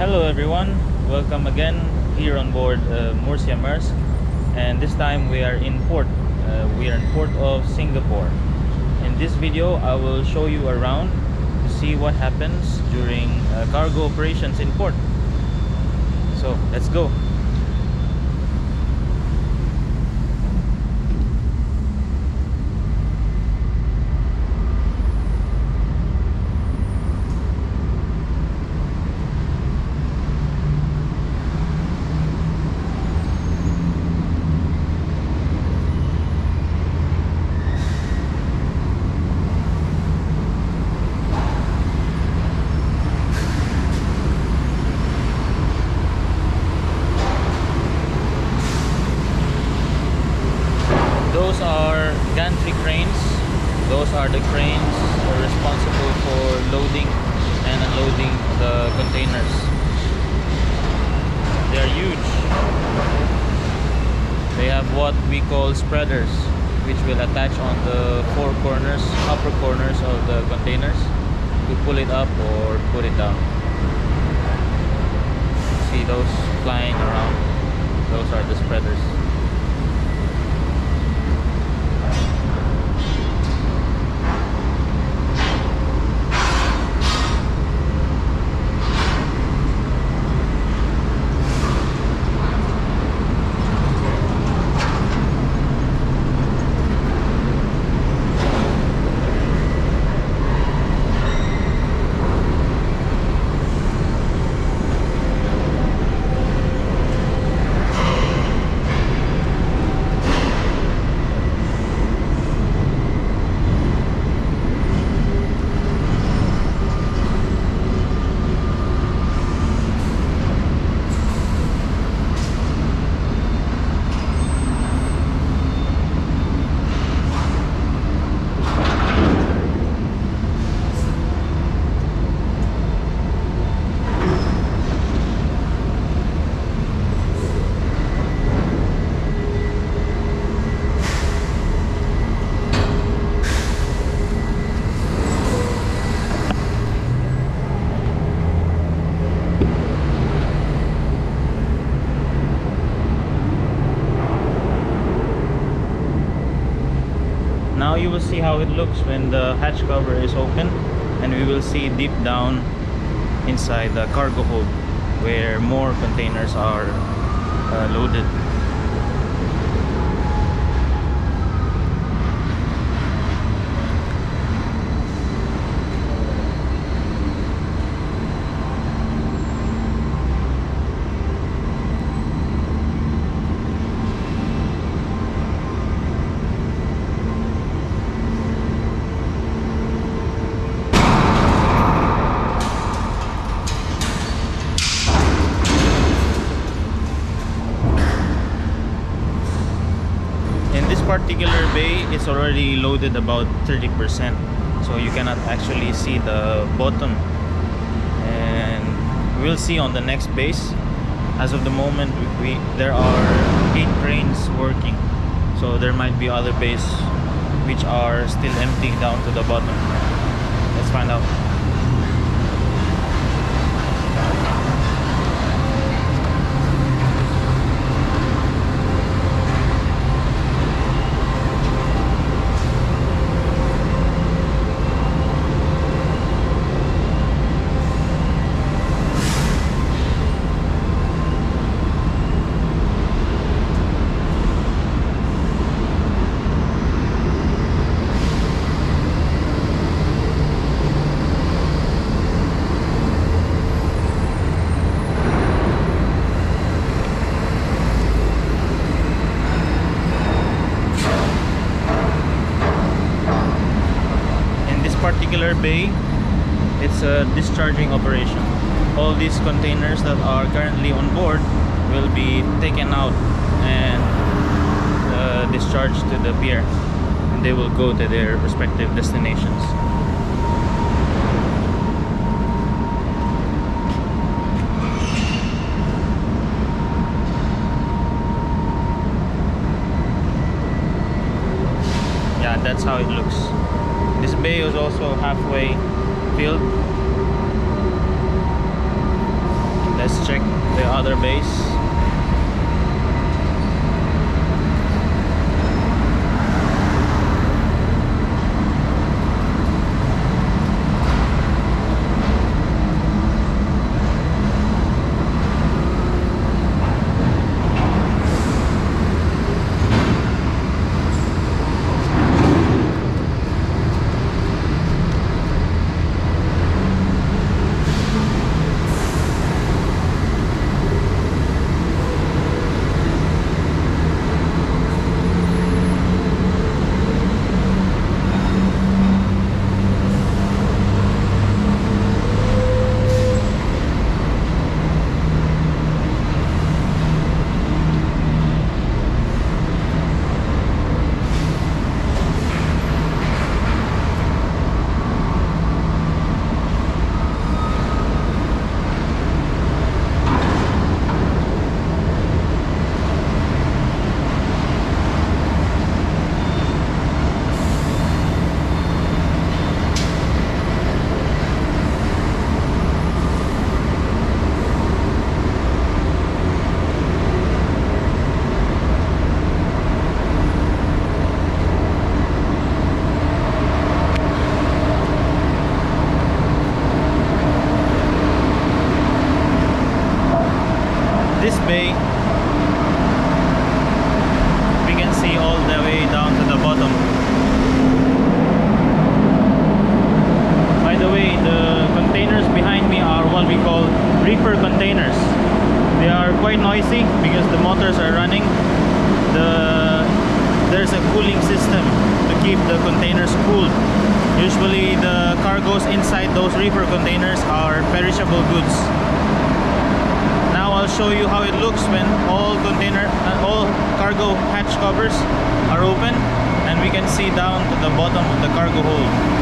Hello everyone, welcome again here on board Murcia Maersk, and this time we are in port. We are in port of Singapore. In this video I will show you around to see what happens during cargo operations in port. So let's go. Those are gantry cranes. Those are the cranes responsible for loading and unloading the containers. They are huge. They have what we call spreaders, which will attach on the four corners, upper corners of the containers to pull it up or put it down. See those flying around? Those are the spreaders. Now you will see how it looks when the hatch cover is open, and we will see deep down inside the cargo hold where more containers are loaded. Particular bay, it's already loaded about 30%, so you cannot actually see the bottom, and we'll see on the next base. As of the moment, there are 8 cranes working, so there might be other bays which are still empty down to the bottom. Let's find out. Particular bay, it's a discharging operation. All these containers that are currently on board will be taken out and discharged to the pier, and they will go to their respective destinations. Yeah, that's how it looks. This bay is also halfway filled. And other bays. This bay, we can see all the way down to the bottom. By the way, the containers behind me are what we call reefer containers. They are quite noisy because the motors are running. There's a cooling system to keep the containers cool. Usually the cargoes inside those reefer containers are perishable goods. I'll show you how it looks when all cargo hatch covers are open and we can see down to the bottom of the cargo hold.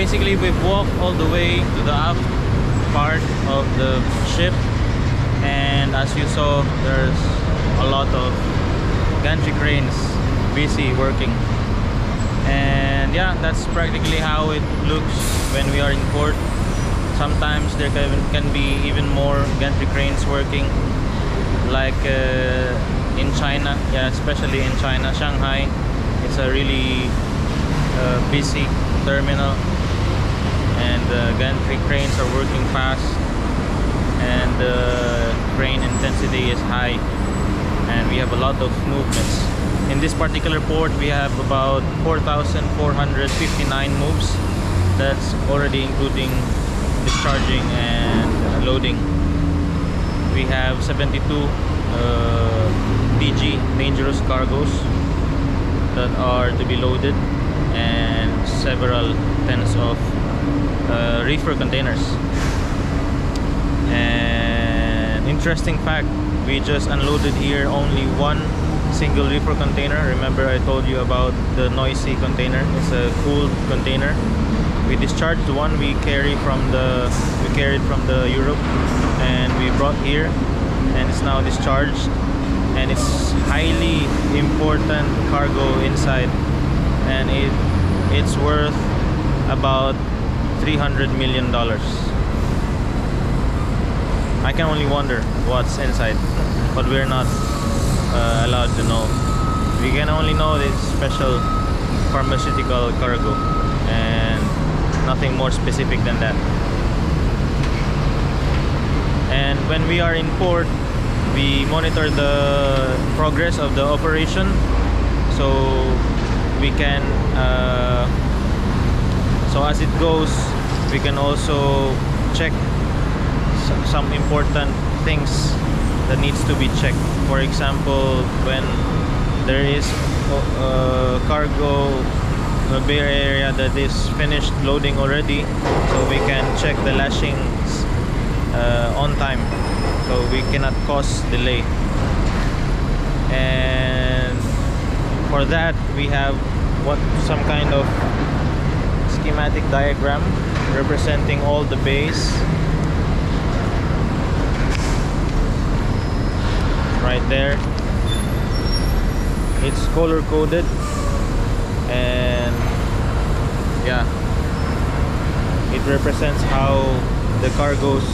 basically we've walked all the way to the aft part of the ship, and as you saw, there's a lot of gantry cranes busy working. And yeah, that's practically how it looks when we are in port. Sometimes there can be even more gantry cranes working, like in China. Yeah, especially in China, Shanghai, it's a really busy terminal, and gantry cranes are working fast, and the crane intensity is high, and we have a lot of movements. In this particular port, we have about 4,459 moves. That's already including discharging and loading. We have 72 DG, dangerous cargoes, that are to be loaded, and several tens of reefer containers. And interesting fact, we just unloaded here only one single reefer container. Remember I told you about the noisy container? It's a cool container. We discharged one we carried from the Europe, and we brought here, and it's now discharged, and it's highly important cargo inside, and it's worth about $300 million. I can only wonder what's inside, but we're not allowed to know. We can only know this special pharmaceutical cargo, and nothing more specific than that. And when we are in port, we monitor the progress of the operation, so we can so as it goes, we can also check some important things that needs to be checked. For example, when there is cargo bay area that is finished loading already, so we can check the lashings on time, so we cannot cause delay. And for that, we have some kind of schematic diagram representing all the bays right there. It's color coded, and yeah, it represents how the cargoes,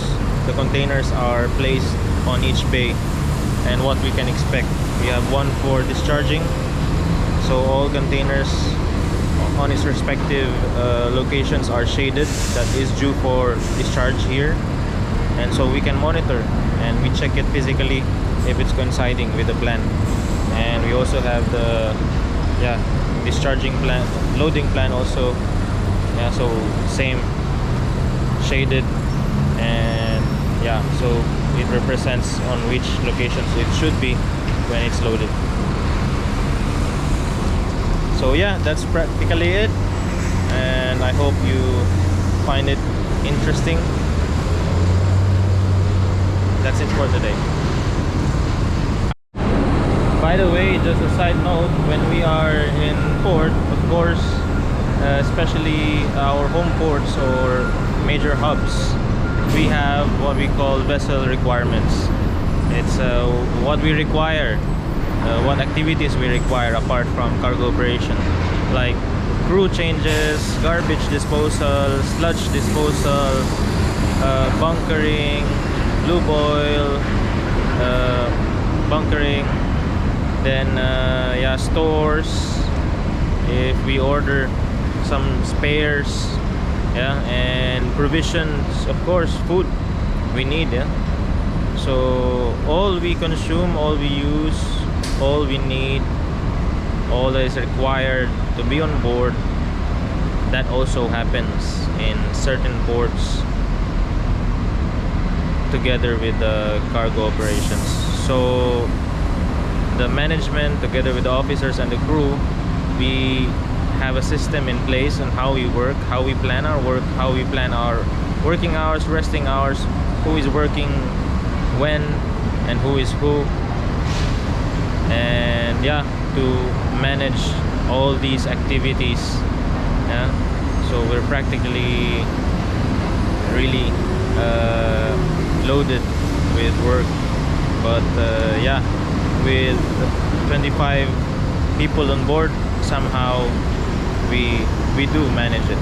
the containers are placed on each bay, and what we can expect. We have one for discharging, so all containers on its respective locations are shaded, that is due for discharge here, and so we can monitor and we check it physically if it's coinciding with the plan. And we also have the discharging plan, loading plan also, so same, shaded, and so it represents on which locations it should be when it's loaded. So that's practically it, and I hope you find it interesting. That's it for today. By the way, just a side note, when we are in port, of course, especially our home ports or major hubs, we have what we call vessel requirements. It's what we require, what activities we require apart from cargo operation, like crew changes, garbage disposal, sludge disposal, bunkering, lube oil, bunkering, then stores, if we order some spares, and provisions, of course, food we need, so all we consume, all we use, all we need, all that is required to be on board, that also happens in certain ports together with the cargo operations. So the management, together with the officers and the crew, we have a system in place on how we work, how we plan our work, how we plan our working hours, resting hours, who is working when and who is who, and to manage all these activities, So we're practically really loaded with work. But yeah, with 25 people on board, somehow we do manage it.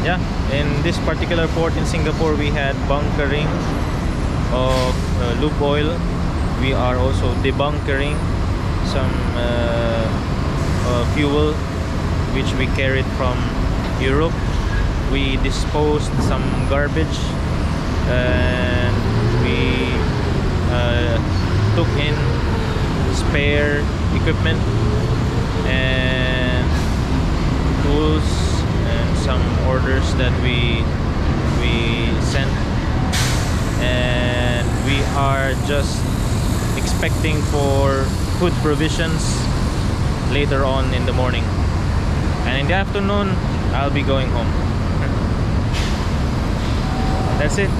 Yeah, in this particular port in Singapore, we had bunkering of lube oil. We are also debunkering some fuel which we carried from Europe. We disposed some garbage, and we took in spare equipment and tools and some orders that we sent, and we are just expecting for food provisions later on in the morning, and in the afternoon I'll be going home. That's it.